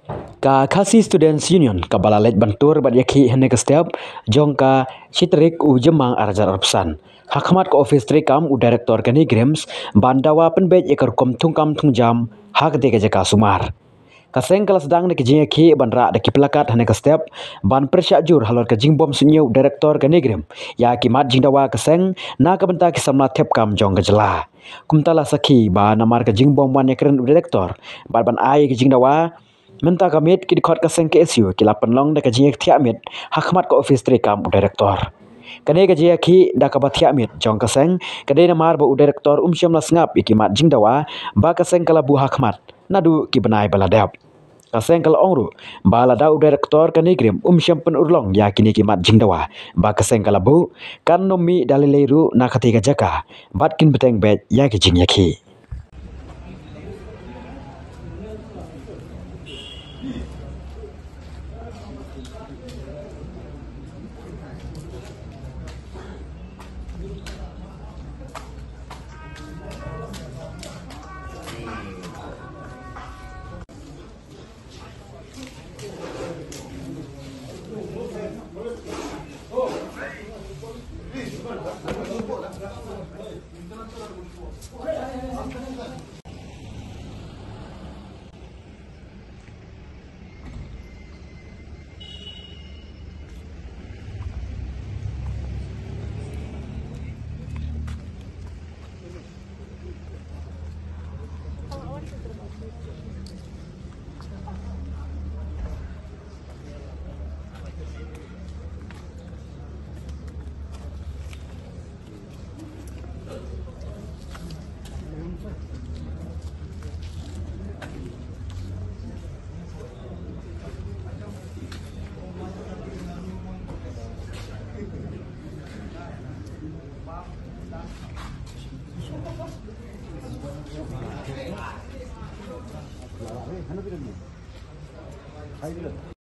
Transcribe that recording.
Ka Khasi Students Union ka balalet bantur bat yaki hene ka step jong ka chitrik u jemang arjar arpsan hakmat ka office trikam u director kani grims bandawa penbej ekar kom thungkam thungjam hak de ka jaka sumar kaseng kelas dang ne kijing ki banra de ki plakat hane ka step ban persya jur halor ka jingbom sunyu director kani grim ya ki mat jingdawa kaseng na ka benta ki samna thep kam jong ka jela kumtala sakhi ba namar ka jingbom wan ekren director ban ai ki jingdawa menta kamit ki dikhot ka seng ke SU ki lapan long da ka jing thia mit hakmat ka office trikam u director kane ka jia khi da ka bathia mit jong ka seng kade na mar ba u director syam la sngap ikimat jingdawa ba ka seng kala bu hakmat nadu ki banai baladap ka seng kala ongru bala da u director kane grim syam pen urlong ya kini kimat jingdawa ba ka seng kala bu kan nomi dalileru na khati ka jaka bat kin beteng bet ya ki jing yakhi